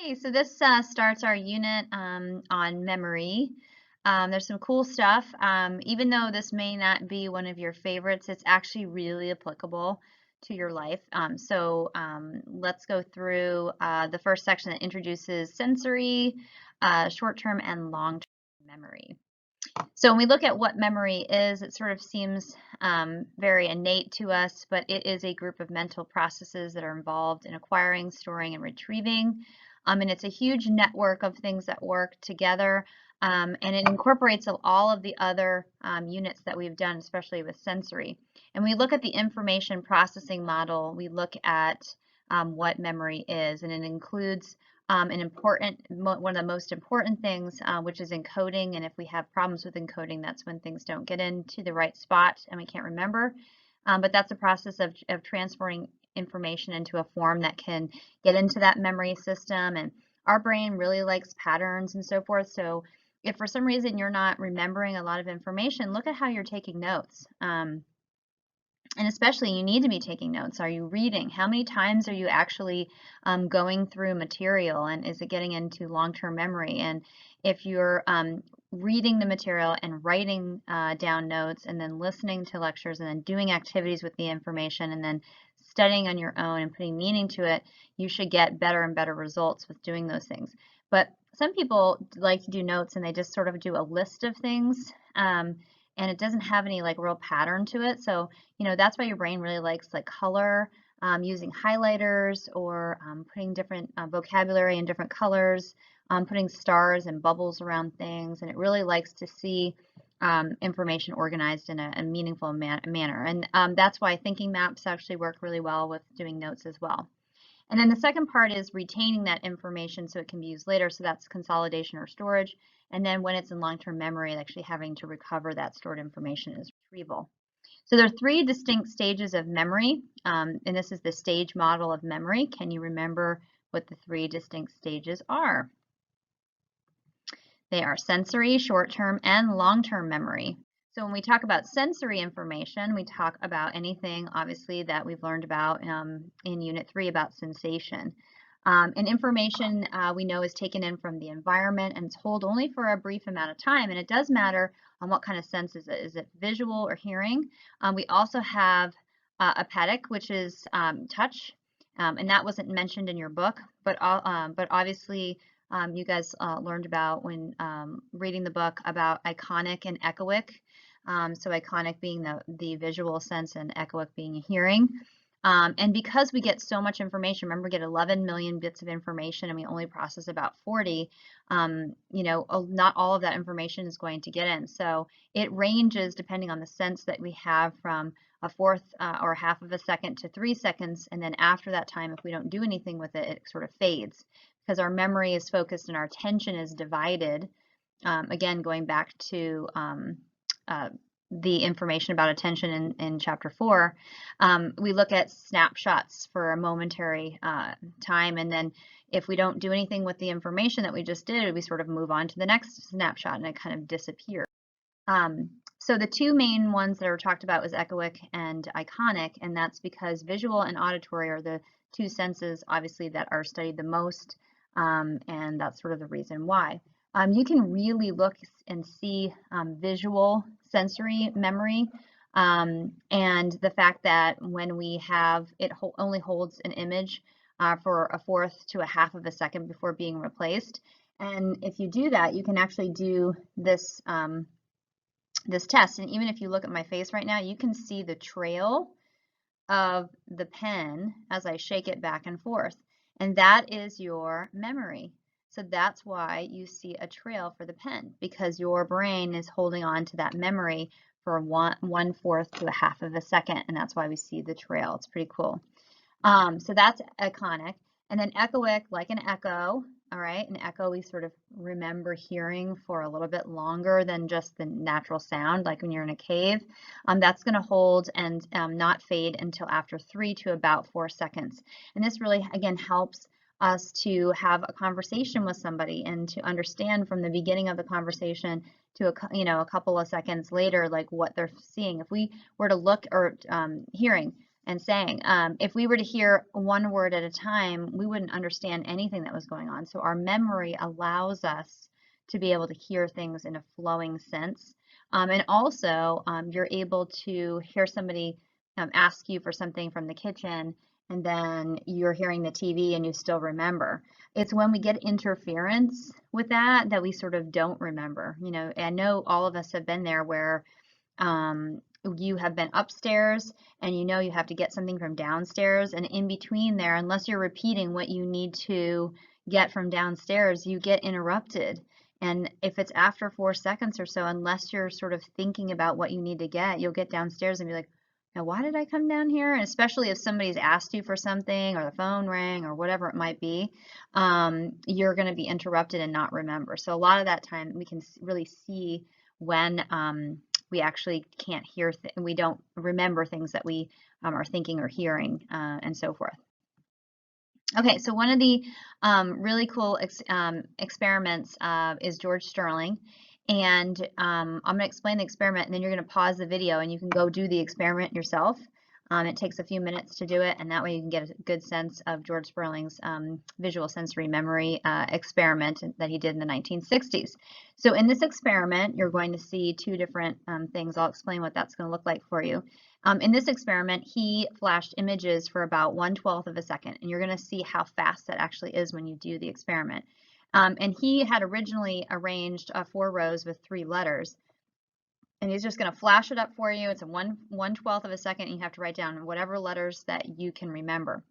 Hey, so this starts our unit on memory. There's some cool stuff. Even though this may not be one of your favorites, it's actually really applicable to your life. Let's go through the first section that introduces sensory, short-term, and long-term memory. So when we look at what memory is, it sort of seems very innate to us, but it is a group of mental processes that are involved in acquiring, storing, and retrieving. And it's a huge network of things that work together, and it incorporates all of the other units that we've done, especially with sensory. And we look at the information processing model, we look at what memory is, and it includes one of the most important things, which is encoding. And if we have problems with encoding, that's when things don't get into the right spot and we can't remember. But that's a process of transferring information into a form that can get into that memory system. And our brain really likes patterns and so forth. So if for some reason you're not remembering a lot of information, look at how you're taking notes. And especially you need to be taking notes. Are you reading? How many times are you actually going through material, and is it getting into long-term memory? And if you're reading the material and writing down notes and then listening to lectures and then doing activities with the information and then studying on your own and putting meaning to it, you should get better and better results with doing those things. But some people like to do notes and they just sort of do a list of things. And it doesn't have any like real pattern to it. So, that's why your brain really likes like color, using highlighters or putting different vocabulary in different colors, putting stars and bubbles around things. And it really likes to see information organized in a meaningful manner. And that's why thinking maps actually work really well with doing notes as well. And then the second part is retaining that information so it can be used later. So that's consolidation or storage. And then when it's in long-term memory, actually having to recover that stored information is retrieval. So there are three distinct stages of memory, and this is the stage model of memory. Can you remember what the three distinct stages are? They are sensory, short-term, and long-term memory. So when we talk about sensory information, we talk about anything, obviously, that we've learned about in Unit 3 about sensation. And information we know is taken in from the environment and it's held only for a brief amount of time. And it does matter on what kind of sense is it. Is it visual or hearing? We also have aphatic, which is touch. And that wasn't mentioned in your book, but obviously you guys learned about when reading the book about iconic and echoic. So iconic being the visual sense and echoic being hearing. And because we get so much information, remember we get 11 million bits of information and we only process about 40, not all of that information is going to get in. So it ranges depending on the sense that we have from a fourth or half of a second to 3 seconds. And then after that time, if we don't do anything with it, it sort of fades because our memory is focused and our attention is divided. Again, going back to the information about attention in chapter 4, we look at snapshots for a momentary time, and then if we don't do anything with the information that we just did, we sort of move on to the next snapshot and it kind of disappears. So the two main ones that are talked about was echoic and iconic, and that's because visual and auditory are the two senses obviously that are studied the most, and that's sort of the reason why. You can really look and see visual sensory memory, and the fact that when we have it only holds an image for a fourth to a half of a second before being replaced. And if you do that, you can actually do this this test. And even if you look at my face right now, you can see the trail of the pen as I shake it back and forth. And that is your memory. So that's why you see a trail for the pen, because your brain is holding on to that memory for one fourth to a half of a second, and that's why we see the trail. It's pretty cool. So that's iconic. And then echoic, like an echo, all right? An echo we sort of remember hearing for a little bit longer than just the natural sound, like when you're in a cave. That's going to hold and not fade until after 3 to about 4 seconds. And this really, again, helps us to have a conversation with somebody and to understand from the beginning of the conversation to a couple of seconds later, like what they're seeing. If we were to look or hearing, and saying. If we were to hear one word at a time, we wouldn't understand anything that was going on. So our memory allows us to be able to hear things in a flowing sense. And also, you're able to hear somebody ask you for something from the kitchen, and then you're hearing the TV and you still remember. It's when we get interference with that that we sort of don't remember. You know, I know all of us have been there where you have been upstairs and you know you have to get something from downstairs, and in between there, unless you're repeating what you need to get from downstairs, you get interrupted. And if it's after 4 seconds or so, unless you're sort of thinking about what you need to get, you'll get downstairs and be like, now why did I come down here? And especially if somebody's asked you for something or the phone rang or whatever it might be, you're going to be interrupted and not remember. So a lot of that time we can really see when we actually can't hear, we don't remember things that we are thinking or hearing and so forth. Okay, so one of the really cool experiments is George Sterling. And I'm going to explain the experiment, and then you're going to pause the video and you can go do the experiment yourself. It takes a few minutes to do it, and that way you can get a good sense of George Sterling's visual sensory memory experiment that he did in the 1960s. So in this experiment, you're going to see two different things. I'll explain what that's going to look like for you. In this experiment, he flashed images for about 1/12 of a second, and you're going to see how fast that actually is when you do the experiment. And he had originally arranged 4 rows with 3 letters. And he's just going to flash it up for you. It's a 1/12 of a second, and you have to write down whatever letters that you can remember.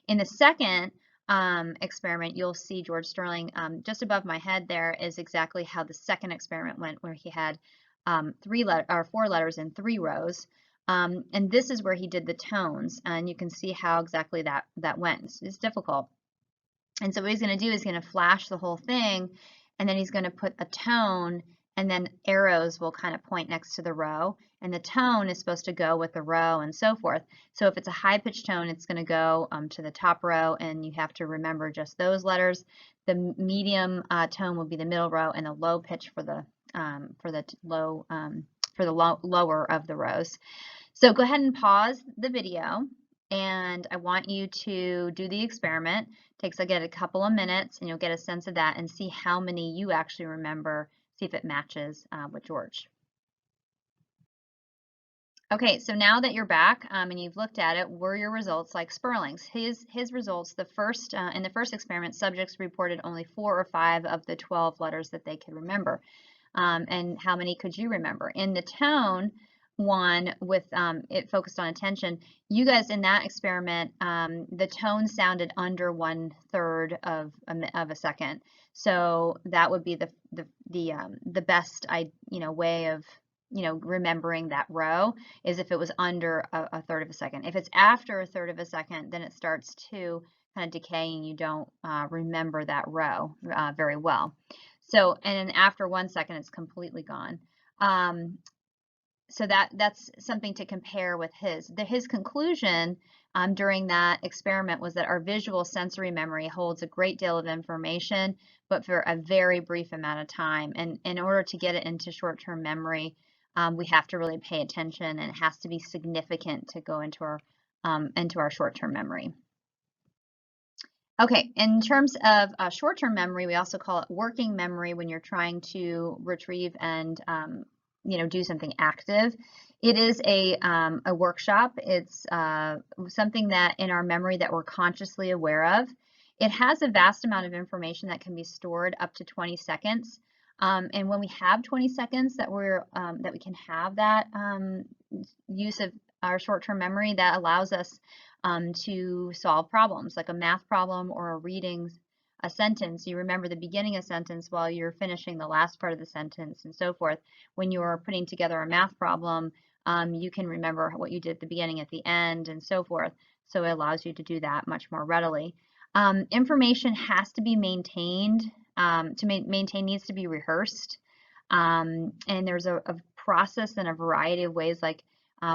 In the second experiment, you'll see George Sterling just above my head there is exactly how the second experiment went, where he had 4 letters in 3 rows. And this is where he did the tones, and you can see how exactly that went. It's difficult. And so what he's going to do is going to flash the whole thing, and then he's going to put a tone, and then arrows will kind of point next to the row, and the tone is supposed to go with the row and so forth. So if it's a high-pitched tone, it's going to go to the top row, and you have to remember just those letters. The medium tone will be the middle row, and the low pitch for the lower of the rows. So go ahead and pause the video, and I want you to do the experiment. It takes, again, a couple of minutes, and you'll get a sense of that and see how many you actually remember, see if it matches with George. Okay, so now that you're back and you've looked at it, were your results like Sperling's? His results, in the first experiment, subjects reported only 4 or 5 of the 12 letters that they could remember. And how many could you remember? In the tone one with it focused on attention, you guys in that experiment, the tone sounded under 1/3 of a second. So that would be the best way of remembering that row is if it was under a 1/3 of a second. If it's after a 1/3 of a second, then it starts to kind of decay and you don't remember that row very well. So, and then after 1 second, it's completely gone. So that's something to compare with his conclusion during that experiment was that our visual sensory memory holds a great deal of information, but for a very brief amount of time. And in order to get it into short-term memory, we have to really pay attention, and it has to be significant to go into our short-term memory. Okay, in terms of short-term memory, we also call it working memory when you're trying to retrieve and do something active. It is a workshop. It's something that in our memory that we're consciously aware of. It has a vast amount of information that can be stored up to 20 seconds. And when we have 20 seconds that we can have that use of our short-term memory, that allows us to solve problems like a math problem or reading a sentence. You remember the beginning of a sentence while you're finishing the last part of the sentence and so forth. When you're putting together a math problem, you can remember what you did at the beginning, at the end, and so forth. So it allows you to do that much more readily. Information has to be maintained. Maintain needs to be rehearsed. And there's a process and a variety of ways, like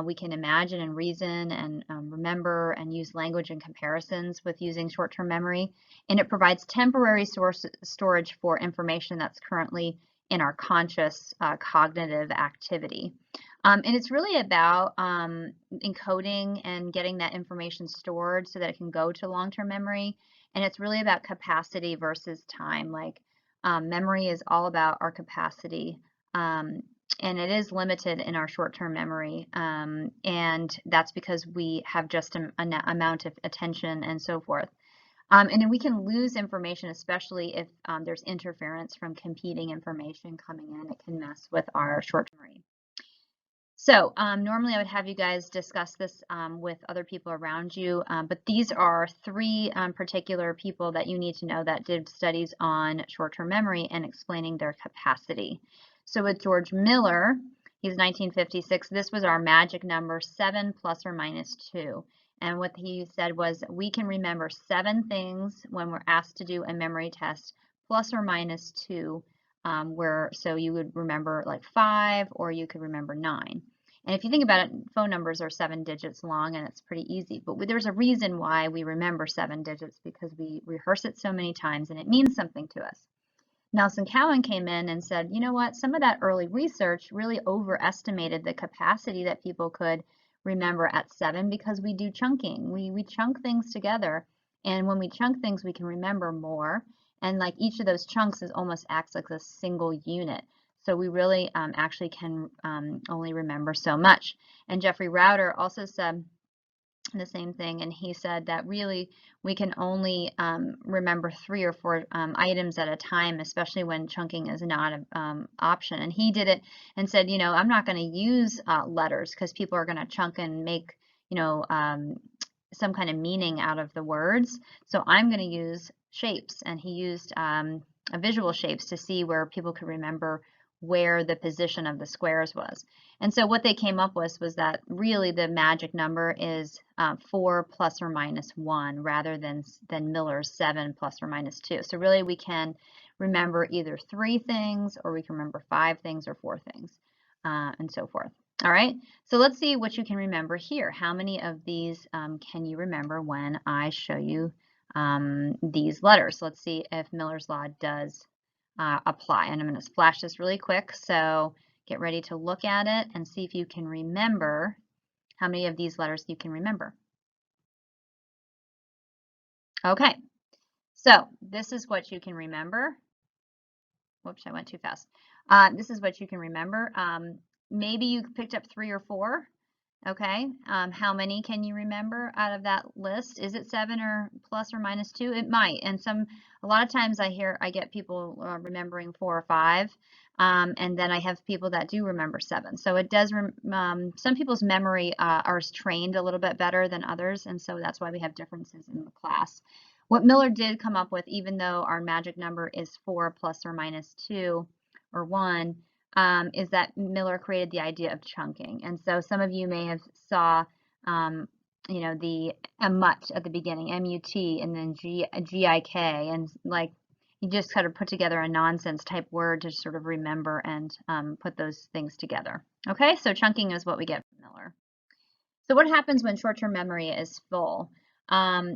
we can imagine and reason and remember and use language and comparisons with using short-term memory. And it provides temporary storage for information that's currently in our conscious cognitive activity. And it's really about encoding and getting that information stored so that it can go to long-term memory. And it's really about capacity versus time. Like memory is all about our capacity. Um, and it is limited in our short-term memory. And that's because we have just an amount of attention and so forth. And then we can lose information, especially if there's interference from competing information coming in. It can mess with our short-term memory. So normally I would have you guys discuss this with other people around you, but these are three particular people that you need to know that did studies on short-term memory and explaining their capacity. So with George Miller, he's 1956, this was our magic number, 7 plus or minus 2. And what he said was we can remember 7 things when we're asked to do a memory test, plus or minus 2, so you would remember like 5 or you could remember 9. And if you think about it, phone numbers are 7 digits long and it's pretty easy. But there's a reason why we remember 7 digits, because we rehearse it so many times and it means something to us. Nelson Cowan came in and said, you know what, some of that early research really overestimated the capacity that people could remember at 7 because we do chunking. We chunk things together. And when we chunk things, we can remember more. And like each of those chunks is almost acts like a single unit. So we really actually can only remember so much. And Jeffrey Rauter also said the same thing, and he said that really we can only remember 3 or 4 items at a time, especially when chunking is not an option. And he did it and said, you know, I'm not going to use letters because people are going to chunk and make, you know, some kind of meaning out of the words. So I'm going to use shapes, and he used visual shapes to see where people could remember where the position of the squares was. And so what they came up with was that really the magic number is 4 plus or minus 1 rather than Miller's 7 plus or minus 2. So really we can remember either 3 things, or we can remember 5 things or 4 things, and so forth. All right, so let's see what you can remember here. How many of these can you remember when I show you these letters? So let's see if Miller's Law does apply. And I'm going to flash this really quick, so get ready to look at it and see if you can remember how many of these letters you can remember. Okay, so this is what you can remember. Whoops, I went too fast. This is what you can remember. Maybe you picked up 3 or 4. Okay, how many can you remember out of that list? Is it 7 or plus or minus 2? It might, and a lot of times I get people remembering 4 or 5, and then I have people that do remember 7. So it does, some people's memory are trained a little bit better than others, and so that's why we have differences in the class. What Miller did come up with, even though our magic number is 4 plus or minus 2 or 1, is that Miller created the idea of chunking. And so some of you may have saw, you know, the MUT at the beginning, M-U-T, and then G-I-K, and like you just kind of put together a nonsense type word to sort of remember and put those things together. Okay, so chunking is what we get from Miller. So what happens when short-term memory is full?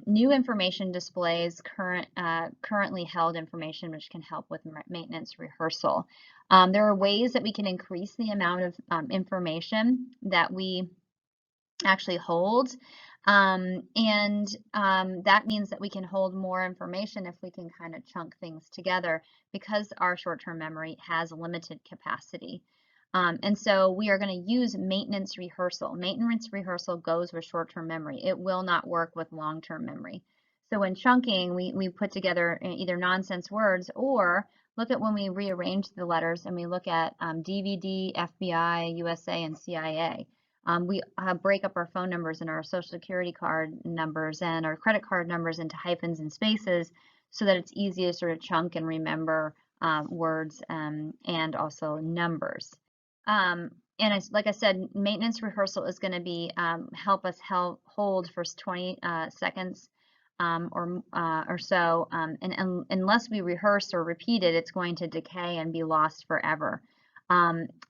New information displays currently held information, which can help with maintenance rehearsal. There are ways that we can increase the amount of information that we actually hold. That means that we can hold more information if we can kind of chunk things together, because our short-term memory has limited capacity. And so we are going to use maintenance rehearsal. Maintenance rehearsal goes with short-term memory. It will not work with long-term memory. So when chunking, we put together either nonsense words, or look at when we rearrange the letters and we look at DVD, FBI, USA, and CIA. We break up our phone numbers and our social security card numbers and our credit card numbers into hyphens and spaces so that it's easy to sort of chunk and remember words and also numbers. And like I said, maintenance rehearsal is going to be help us hold for 20 seconds or so, and unless we rehearse or repeat it, it's going to decay and be lost forever.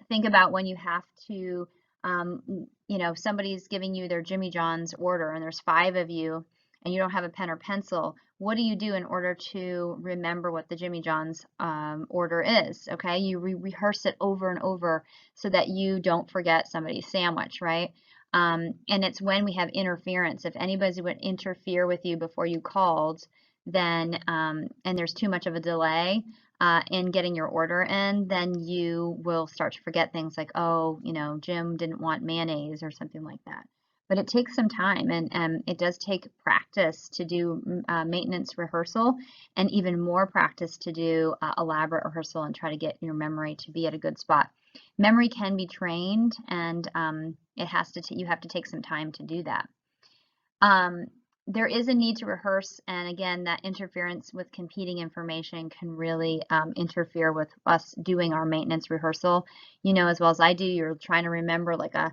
Think about when you have to, you know, somebody's giving you their Jimmy John's order and there's 5 of you and you don't have a pen or pencil. what do you do in order to remember what the Jimmy John's order is? Okay, you rehearse it over and over so that you don't forget somebody's sandwich, right? And it's when we have interference. If anybody would interfere with you before you called, then and there's too much of a delay in getting your order in, then you will start to forget things like, oh, you know, Jim didn't want mayonnaise or something like that. But it takes some time, and it does take practice to do maintenance rehearsal, and even more practice to do elaborate rehearsal and try to get your memory to be at a good spot. Memory can be trained, and it has to you have to take some time to do that. There is a need to rehearse, and again, that interference with competing information can really interfere with us doing our maintenance rehearsal. You know as well as I do, you're trying to remember like a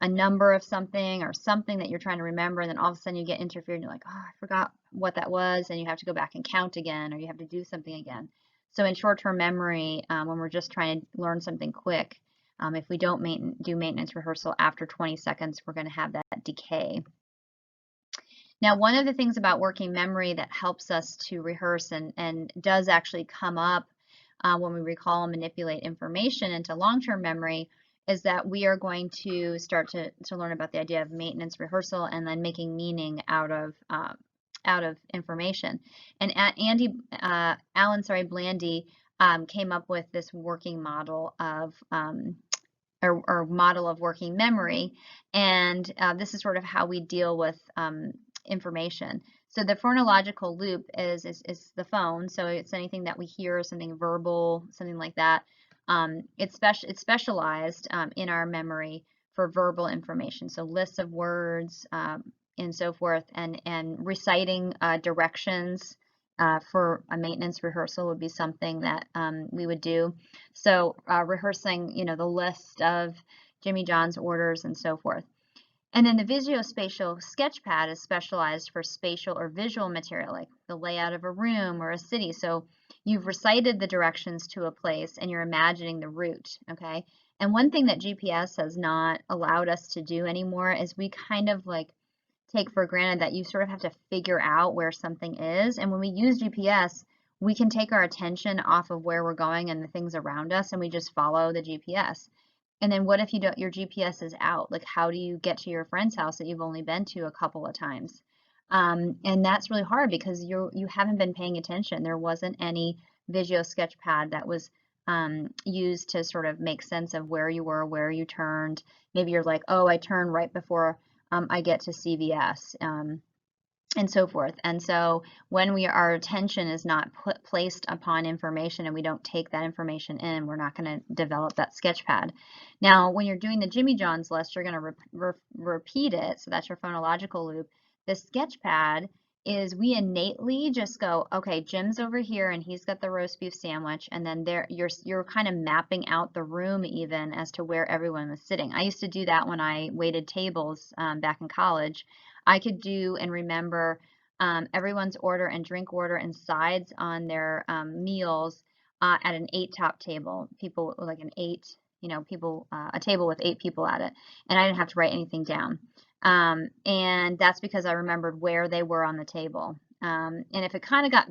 number of something or something that you're trying to remember, and then all of a sudden you get interfered and you're like, oh, I forgot what that was, and you have to go back and count again, or you have to do something again. So in short-term memory, when we're just trying to learn something quick, if we don't do maintenance rehearsal after 20 seconds, we're going to have that decay. Now, one of the things about working memory that helps us to rehearse and does actually come up when we recall and manipulate information into long-term memory is that we are going to start to learn about the idea of maintenance rehearsal and then making meaning out of information. And Alan Blandy came up with this working model of or model of working memory, and this is sort of how we deal with information. So the phonological loop is the phone, so it's anything that we hear, something verbal, something like that. It's specialized in our memory for verbal information, so lists of words and so forth, and reciting directions for a maintenance rehearsal would be something that we would do. So rehearsing, you know, the list of Jimmy John's orders and so forth. And then the visuospatial sketchpad is specialized for spatial or visual material, like the layout of a room or a city. So you've recited the directions to a place and you're imagining the route, okay? And one thing that GPS has not allowed us to do anymore is we kind of like take for granted that you sort of have to figure out where something is. And when we use GPS, we can take our attention off of where we're going and the things around us, and we just follow the GPS. And then what if your GPS is out? Like, how do you get to your friend's house that you've only been to a couple of times? And that's really hard because you haven't been paying attention. There wasn't any Visio sketchpad that was used to sort of make sense of where you were, where you turned. Maybe you're like, oh, I turned right before I get to CVS. And so forth. And so when our attention is not placed upon information and we don't take that information in, we're not going to develop that sketchpad. Now, when you're doing the Jimmy John's list, you're going to repeat it. So that's your phonological loop. The sketchpad is we innately just go, okay, Jim's over here and he's got the roast beef sandwich, and then you're kind of mapping out the room even as to where everyone was sitting. I used to do that when I waited tables back in college. I could do and remember everyone's order and drink order and sides on their meals at an 8-top table. People like an 8, you know, people a table with 8 people at it, and I didn't have to write anything down. And that's because I remembered where they were on the table. And if it kind of got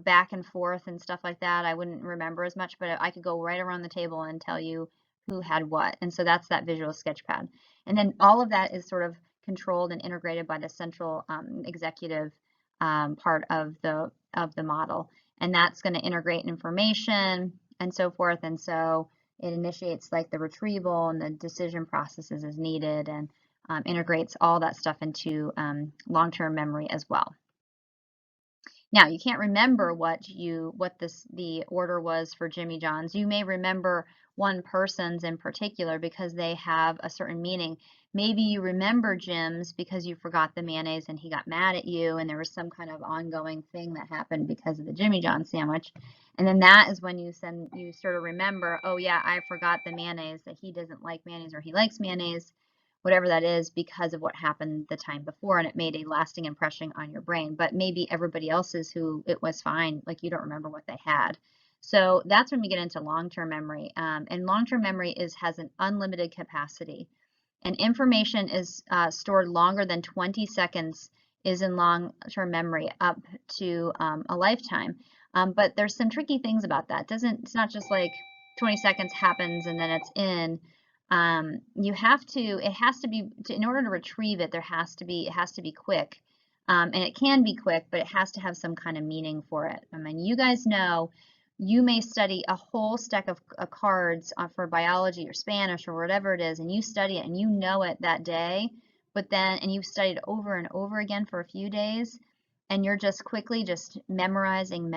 back and forth and stuff like that, I wouldn't remember as much, but I could go right around the table and tell you who had what. And so that's that visual sketchpad. And then all of that is sort of controlled and integrated by the central executive part of the model, and that's going to integrate information and so forth. And so it initiates like the retrieval and the decision processes as needed, and integrates all that stuff into long-term memory as well. Now, you can't remember what the order was for Jimmy John's. You may remember one person's in particular because they have a certain meaning. Maybe you remember Jim's because you forgot the mayonnaise and he got mad at you, and there was some kind of ongoing thing that happened because of the Jimmy John's sandwich. And then that is when you sort of remember, oh yeah, I forgot the mayonnaise, that he doesn't like mayonnaise or he likes mayonnaise, whatever that is, because of what happened the time before, and it made a lasting impression on your brain. But maybe everybody else's who it was fine, like you don't remember what they had. So that's when we get into long-term memory. And long-term memory has an unlimited capacity. And information is stored longer than 20 seconds is in long-term memory up to a lifetime. But there's some tricky things about that. It's not just like 20 seconds happens and then it's in. It has to be, in order to retrieve it, it has to be quick. And it can be quick, but it has to have some kind of meaning for it. I mean, you guys know, you may study a whole stack of cards for biology or Spanish or whatever it is, and you study it and you know it that day, and you've studied over and over again for a few days, and you're just quickly just memorizing,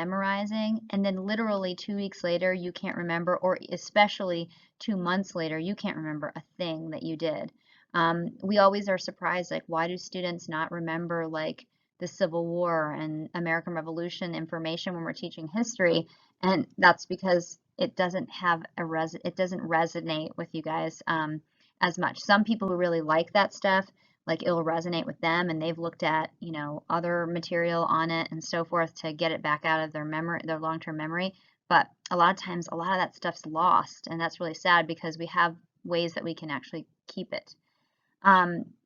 and then literally 2 weeks later, you can't remember, or especially 2 months later, you can't remember a thing that you did. We always are surprised, like, why do students not remember, like, the Civil War and American Revolution information when we're teaching history? And that's because it doesn't resonate with you guys as much. Some people who really like that stuff, like, it'll resonate with them, and they've looked at, other material on it and so forth to get it back out of their memory, their long-term memory. But a lot of times, a lot of that stuff's lost, and that's really sad because we have ways that we can actually keep it.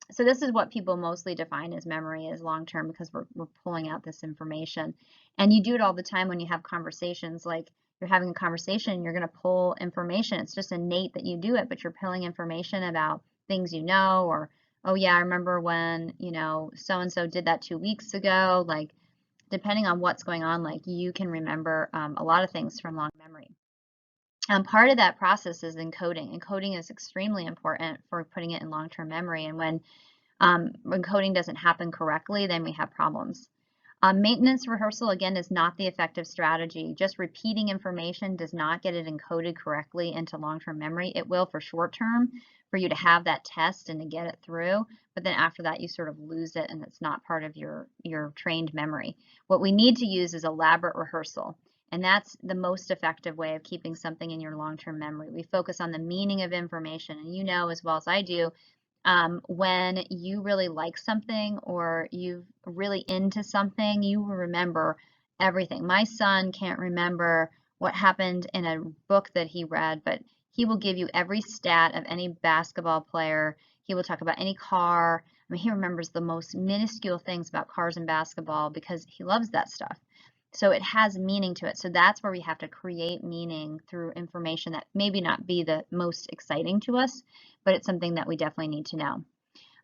So this is what people mostly define as memory, as long-term, because we're pulling out this information. And you do it all the time when you have conversations. Like, you're having a conversation, you're going to pull information. It's just innate that you do it, but you're pulling information about things you know, or, oh yeah, I remember when, so-and-so did that 2 weeks ago. Like, depending on what's going on, like, you can remember a lot of things from long memory. Part of that process is encoding. Encoding is extremely important for putting it in long-term memory. And when coding doesn't happen correctly, then we have problems. Maintenance rehearsal, again, is not the effective strategy. Just repeating information does not get it encoded correctly into long-term memory. It will for short-term, for you to have that test and to get it through, but then after that you sort of lose it and it's not part of your trained memory. What we need to use is elaborate rehearsal, and that's the most effective way of keeping something in your long-term memory. We focus on the meaning of information, and you know as well as I do, when you really like something or you're really into something, you will remember everything. My son can't remember what happened in a book that he read, but he will give you every stat of any basketball player. He will talk about any car. I mean, he remembers the most minuscule things about cars and basketball because he loves that stuff. So it has meaning to it. So that's where we have to create meaning through information that maybe not be the most exciting to us, but it's something that we definitely need to know.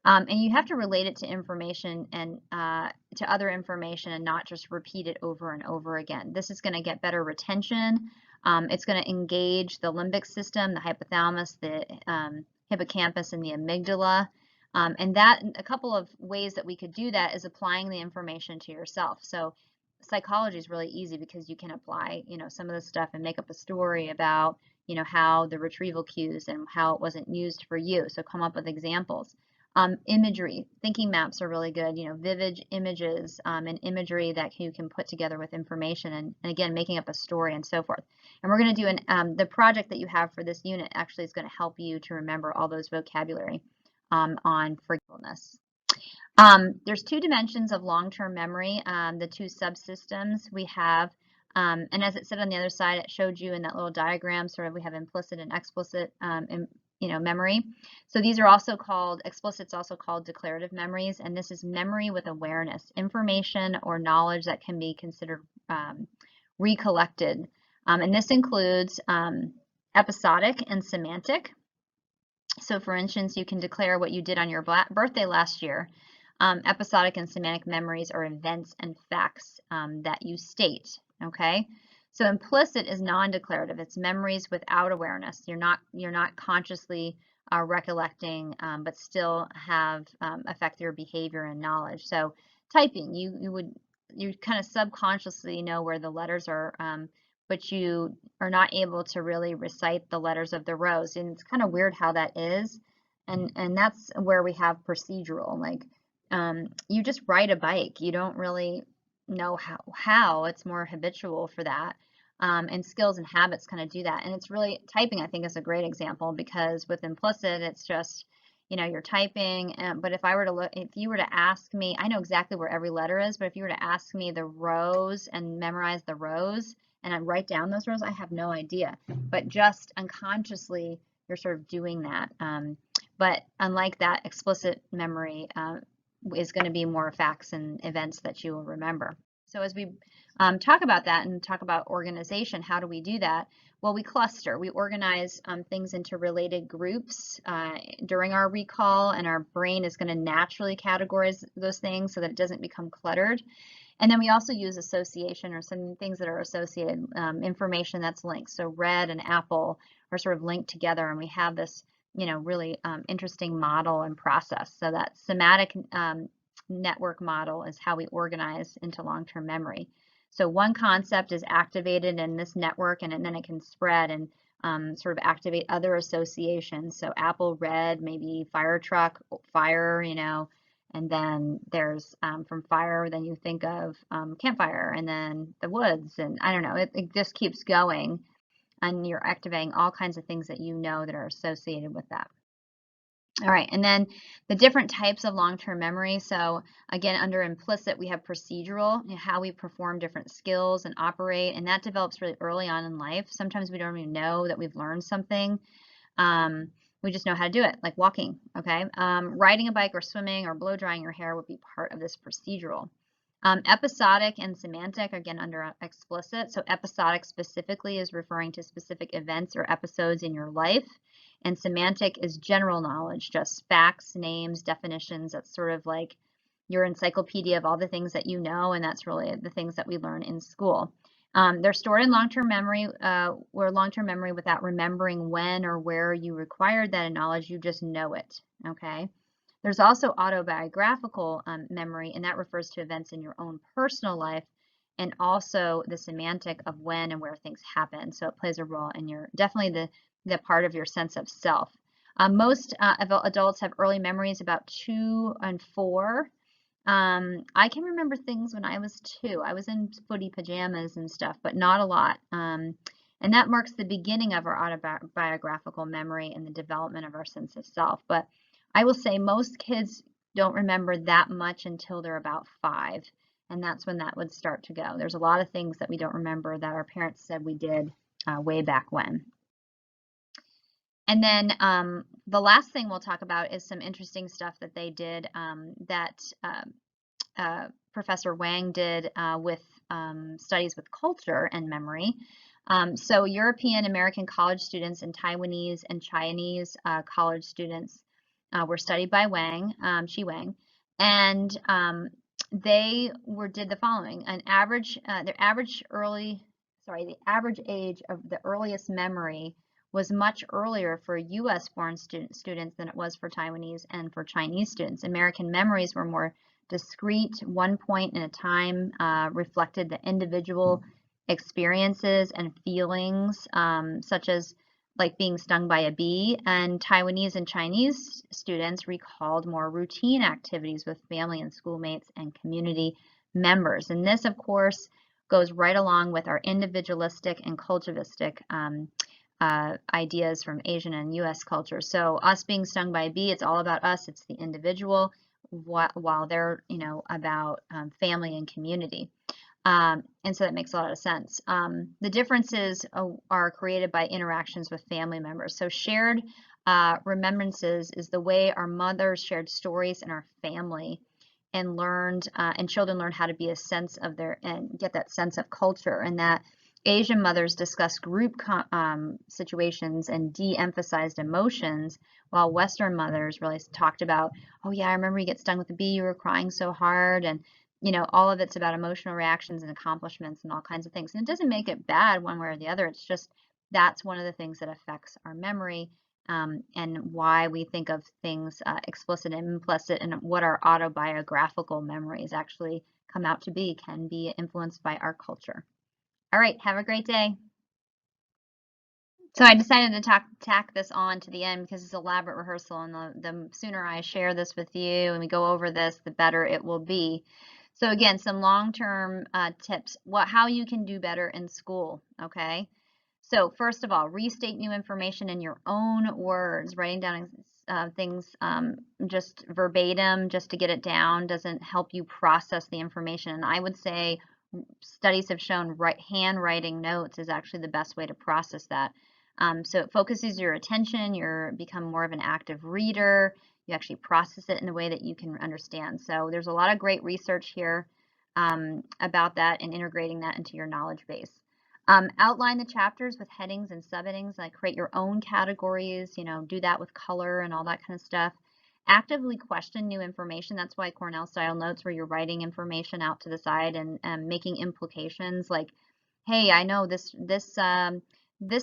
And you have to relate it to information and to other information and not just repeat it over and over again. This is going to get better retention. It's going to engage the limbic system, the hypothalamus, the hippocampus, and the amygdala. And a couple of ways that we could do that is applying the information to yourself. So psychology is really easy because you can apply, some of the stuff and make up a story about, how the retrieval cues and how it wasn't used for you. So come up with examples. Imagery, thinking maps are really good, vivid images and imagery that you can put together with information, and again, making up a story and so forth. And we're going to do the project that you have for this unit actually is going to help you to remember all those vocabulary on forgetfulness. There's two dimensions of long-term memory, the two subsystems we have, and as it said on the other side, it showed you in that little diagram, sort of we have implicit and explicit memory. So these are also called, explicit's also called declarative memories, and this is memory with awareness, information or knowledge that can be considered recollected. And this includes episodic and semantic. So for instance, you can declare what you did on your birthday last year. Episodic and semantic memories are events and facts that you state, okay? So implicit is non-declarative. It's memories without awareness. You're not consciously recollecting, but still have affect your behavior and knowledge. So typing, you kind of subconsciously know where the letters are, but you are not able to really recite the letters of the rows. And it's kind of weird how that is. And that's where we have procedural, like you just ride a bike. You don't really know how. It's more habitual for that. And skills and habits kind of do that. And it's really, typing, I think, is a great example, because with implicit, it's just, you're typing. But if you were to ask me, I know exactly where every letter is, but if you were to ask me the rows and memorize the rows and I write down those rows, I have no idea. But just unconsciously, you're sort of doing that. But unlike that explicit memory, is going to be more facts and events that you will remember. So as we talk about that and talk about organization, how do we do that? Well, we cluster. We organize things into related groups during our recall, and our brain is going to naturally categorize those things so that it doesn't become cluttered. And then we also use association, or some things that are associated, information that's linked. So red and apple are sort of linked together, and we have this, really interesting model and process. So that somatic network model is how we organize into long-term memory. So one concept is activated in this network, and then it can spread and sort of activate other associations. So apple, red, maybe fire truck, fire, and then there's from fire, then you think of campfire, and then the woods, and I don't know, it just keeps going, and you're activating all kinds of things that that are associated with that. All right, and then the different types of long-term memory. So again, under implicit, we have procedural, how we perform different skills and operate, and that develops really early on in life. Sometimes we don't even know that we've learned something. We just know how to do it, like walking, okay? Riding a bike or swimming or blow drying your hair would be part of this procedural. Episodic and semantic, again, under explicit. So episodic specifically is referring to specific events or episodes in your life. And semantic is general knowledge, just facts, names, definitions. That's sort of like your encyclopedia of all the things that you know, and that's really the things that we learn in school. They're stored in long-term memory, long-term memory without remembering when or where you required that knowledge. You just know it, okay? There's also autobiographical memory, and that refers to events in your own personal life, and also the semantic of when and where things happen. So it plays a role in definitely the part of your sense of self. Most adults have early memories about 2 and 4. I can remember things when I was 2. I was in footy pajamas and stuff, but not a lot. And that marks the beginning of our autobiographical memory and the development of our sense of self. But I will say most kids don't remember that much until they're about 5, and that's when that would start to go. There's a lot of things that we don't remember that our parents said we did way back when. And then the last thing we'll talk about is some interesting stuff that they did that Professor Wang did with studies with culture and memory. So European American college students and Taiwanese and Chinese college students were studied by Shi Wang, and they did the following. The average age of the earliest memory was much earlier for U.S. born students than it was for Taiwanese and for Chinese students. American memories were more discrete, one point in a time, reflected the individual experiences and feelings, such as like being stung by a bee, and Taiwanese and Chinese students recalled more routine activities with family and schoolmates and community members. And this, of course, goes right along with our individualistic and collectivistic ideas from Asian and U.S. culture. So us being stung by a bee, it's all about us, it's the individual, while they're, about family and community. And so that makes a lot of sense. The differences are created by interactions with family members. So shared remembrances is the way our mothers shared stories in our family and children learned how to be and get that sense of culture, and that Asian mothers discussed group situations and de-emphasized emotions, while Western mothers really talked about, oh yeah, I remember you get stung with a bee, you were crying so hard, and all of it's about emotional reactions and accomplishments and all kinds of things. And it doesn't make it bad one way or the other. It's just that's one of the things that affects our memory, and why we think of things explicit and implicit, and what our autobiographical memories actually come out to be can be influenced by our culture. All right, have a great day. So I decided to tack this on to the end because it's elaborate rehearsal, and the sooner I share this with you and we go over this, the better it will be. So again, some long-term tips, how you can do better in school, okay? So first of all, restate new information in your own words. Writing down things just verbatim, just to get it down, doesn't help you process the information. And I would say studies have shown handwriting notes is actually the best way to process that. So it focuses your attention, you become more of an active reader, You actually process it in a way that you can understand. So there's a lot of great research here about that and integrating that into your knowledge base. Outline the chapters with headings and subheadings, like create your own categories, do that with color and all that kind of stuff. Actively question new information. That's why Cornell style notes, where you're writing information out to the side and making implications like, hey, I know this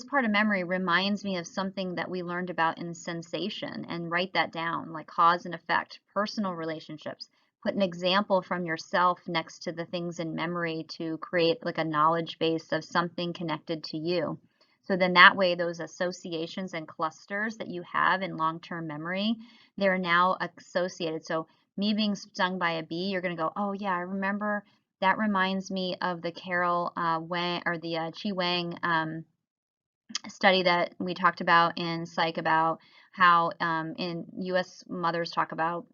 part of memory reminds me of something that we learned about in sensation, and write that down, like cause and effect, personal relationships. Put an example from yourself next to the things in memory to create like a knowledge base of something connected to you. So then that way, those associations and clusters that you have in long-term memory, they're now associated. So me being stung by a bee, you're going to go, oh yeah, I remember that reminds me of the Carol Wang, or the Chi Wang study that we talked about in psych, about how in U.S. mothers talk about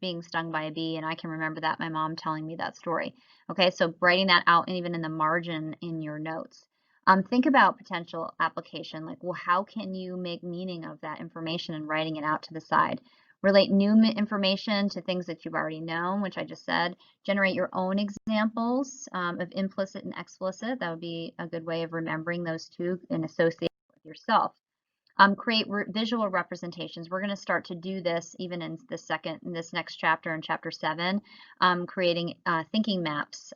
being stung by a bee, and I can remember that, my mom telling me that story. Okay, so writing that out, and even in the margin in your notes. Think about potential application, like, well, how can you make meaning of that information, and writing it out to the side. Relate new information to things that you've already known, which I just said. Generate your own examples of implicit and explicit. That would be a good way of remembering those two and associate with yourself. Create visual representations. We're going to start to do this even in this next chapter, in chapter 7, creating thinking maps.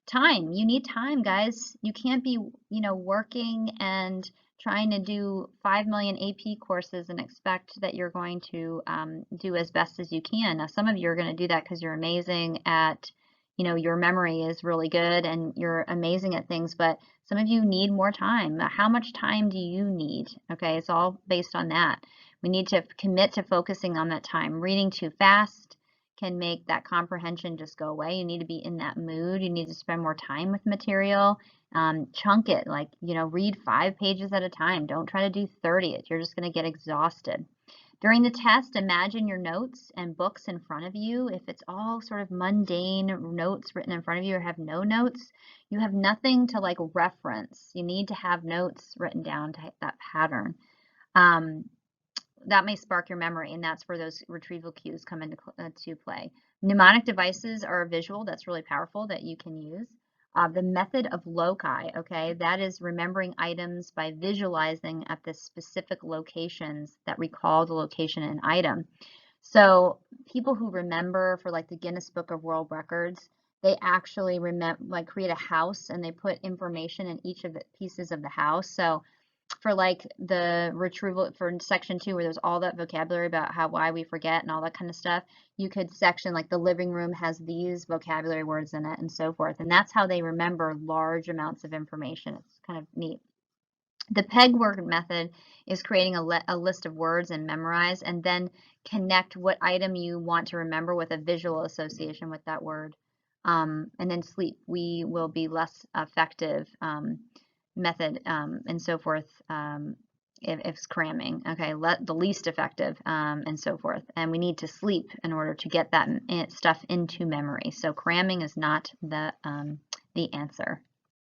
Time. You need time, guys. You can't be, working and trying to do 5 million AP courses and expect that you're going to do as best as you can. Now, some of you are going to do that because you're amazing at, your memory is really good and you're amazing at things, but some of you need more time. How much time do you need? Okay, it's all based on that. We need to commit to focusing on that time. Reading too fast can make that comprehension just go away. You need to be in that mood. You need to spend more time with material. Chunk it, like, read 5 pages at a time. Don't try to do 30. You're just going to get exhausted. During the test, imagine your notes and books in front of you. If it's all sort of mundane notes written in front of you, or have no notes, you have nothing to like reference. You need to have notes written down to hit that pattern. That may spark your memory, and that's where those retrieval cues come into to play. Mnemonic devices are visual. That's really powerful, that you can use. The method of loci, okay, that is remembering items by visualizing at the specific locations that recall the location and item. So people who remember for like the Guinness Book of World Records, they actually create a house, and they put information in each of the pieces of the house. So for like the retrieval for section 2, where there's all that vocabulary about why we forget and all that kind of stuff, you could section like the living room has these vocabulary words in it, and so forth. And that's how they remember large amounts of information. It's kind of neat. The peg word method is creating a list of words and memorize, and then connect what item you want to remember with a visual association with that word. And then sleep. We will be less effective method and so forth if it's cramming. Okay, the least effective and so forth. And we need to sleep in order to get that stuff into memory. So cramming is not the answer.